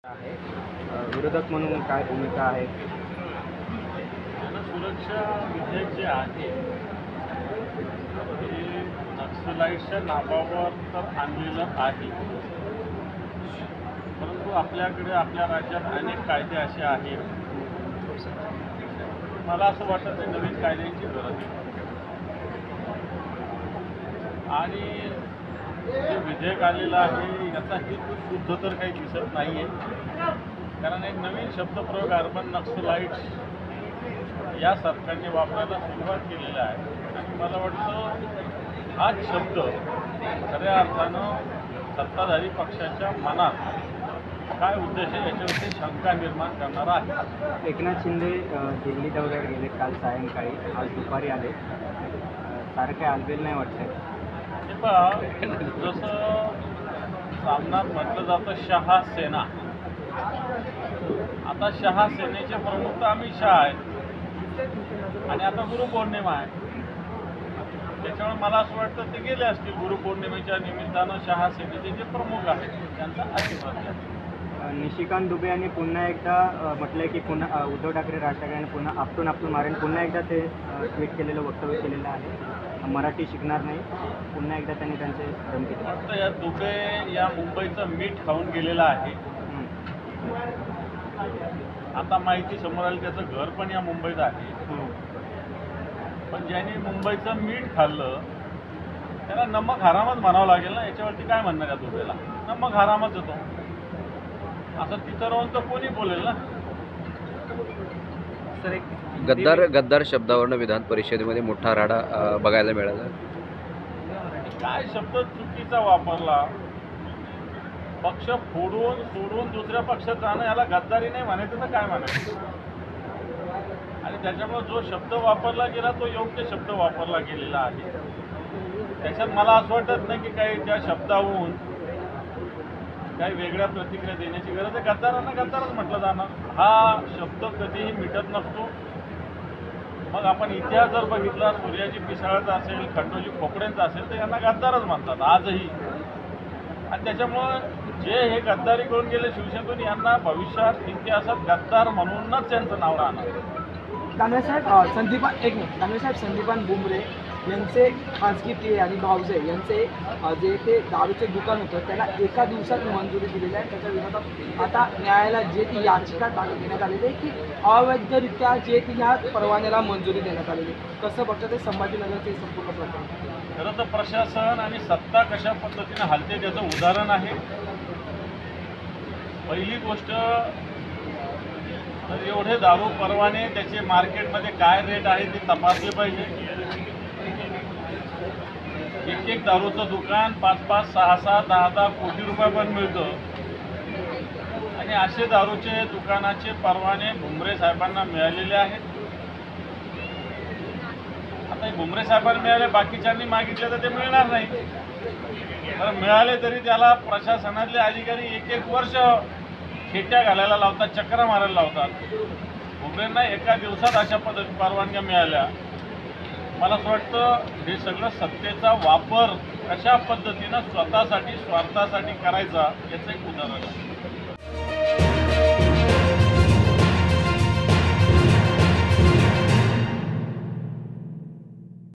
आहे विरोधक म्हणून काय भूमिका आहे? सुरक्षा विधेयक जे आहे ते नक्सलाईटच्या नावावर तर आणलेलं आहे, परंतु आपल्याकडे आपल्या राज्यात अनेक कायदे असे आहेत. मला असं वाटतं की नवीन कायद्यांची गरज आहे आणि जे विधेयक आलेलं आहे याचा हेतू शुद्ध तर काही दिसत नाही आहे. कारण एक नवीन शब्दप्रयोग अर्बन नक्सलाइट्स या सरकारने वापरायला सुरुवात केलेला आहे आणि मला वाटतं हाच शब्द खऱ्या अर्थानं सत्ताधारी पक्षाच्या मनात काय उद्देश आहे याच्यावरती शंका निर्माण करणारा आहे. एकनाथ शिंदे दिल्ली दौऱ्यावर गेले काल सायंकाळी, आज दुपारी आले. सारखे आलबेल नाही वाटतंय. हे पहा, जसं सामनात म्हटलं जातं शहा सेना, आता शहा सेनेचे प्रमुख तर अमित शहा आहेत आणि आता गुरुपौर्णिमा आहे, त्याच्यामुळे मला असं वाटतं ते गेले असतील गुरुपौर्णिमेच्या निमित्तानं शहा सेनेचे जे प्रमुख आहेत त्यांचा आशीर्वाद घ्या. निशिकांत दुबे यांनी पुन्हा एकदा म्हटलंय की पुन्हा उद्धव ठाकरे राज ठाकरेंनी पुन्हा आपटून मारेन. पुन्हा एकदा ते ट्विट केलेलं वक्तव्य केलेलं आहे. मराठी शिकणार नाही, पुन्हा एकदा त्यांनी त्यांचे धमकी दिली. वाटतं या दुबे या मुंबईचं मीठ खाऊन गेलेलं आहे. आता माहिती समोर आली त्याचं घर पण या मुंबईत आहे, पण ज्यांनी मुंबईचं मीठ खाल्लं त्याला नमक हरामच म्हणावं लागेल ना. याच्यावरती काय म्हणणार या दुबेला? नमक हरामच होतो असं तिथं राहून तर कोणी बोलेल ना. सर, एक गद्दार शब्दावरनं विधान परिषदेमध्ये मोठा राडा बघायला मिळाला. काय शब्द चुकीचा वापरला, पक्ष फोडून सोडून दुसऱ्या पक्षात जाणं याला गद्दारी नाही म्हणायचं तर काय म्हणायचं. आणि त्याच्यामुळे जो शब्द वापरला गेला तो योग्य शब्द वापरला गेलेला आहे. त्याच्यात मला असं वाटत नाही की काही त्या शब्दाहून काही वेगळ्या प्रतिक्रिया देण्याची गरज आहे. गद्दारांना गद्दारच म्हटलं जाणार. हा शब्द कधीही मिटत नसतो. मग आपण इतिहास जर बघितला, सूर्याजी पिसाळाचा असेल, खंडोजी खोकड्यांचा असेल, तर यांना गद्दारच म्हणतात आजही. आणि त्याच्यामुळं जे हे गद्दारी करून गेले शिवसेनेतून यांना भविष्यात इतिहासात गद्दार म्हणूनच त्यांचं नाव राहणार. दानवेसाहेब संदीपान बुमरे यांचे खाजगी टीए आणि भावजे यांचे जे ते दारूचे दुकान होतं त्याला एका दिवसात मंजुरी दिलेली आहे. त्याच्या विरोधात आता न्यायालयात जे ती याचिका दाखल देण्यात आलेली आहे की अवैधरित्या जे ती ह्या परवान्याला मंजुरी देण्यात आलेली. कसं बघतं ते संभाजीनगरचे संपूर्ण प्रकरण. खरं तर प्रशासन आणि सत्ता कशा पद्धतीने हलते त्याचं उदाहरण आहे. पहिली गोष्ट तर एवढे दारू परवाने त्याचे मार्केटमध्ये काय रेट आहे ते तपासले पाहिजे. एक दारूचं दुकान 5-5, 6-6, 10-10 कोटी रुपये पण मिळतं आणि असे दारूचे दुकानाचे परवाने भुमरे साहेबांना मिळालेले आहेत. आता भुमरे साहेबांना मिळाले, बाकीच्यांनी मागितले तर ते मिळणार नाही. तर मिळाले तरी त्याला प्रशासनातले अधिकारी 1-1 वर्ष खेट्या घालायला लावतात, चक्रा मारायला लावतात. भुमरेंना एका दिवसात अशा पद्धती परवानग्या मिळाल्या. मला असं वाटतं हे सगळं सत्तेचा वापर कशा पद्धतीनं स्वतःसाठी स्वार्थासाठी करायचा याचं एक उदाहरण आहे.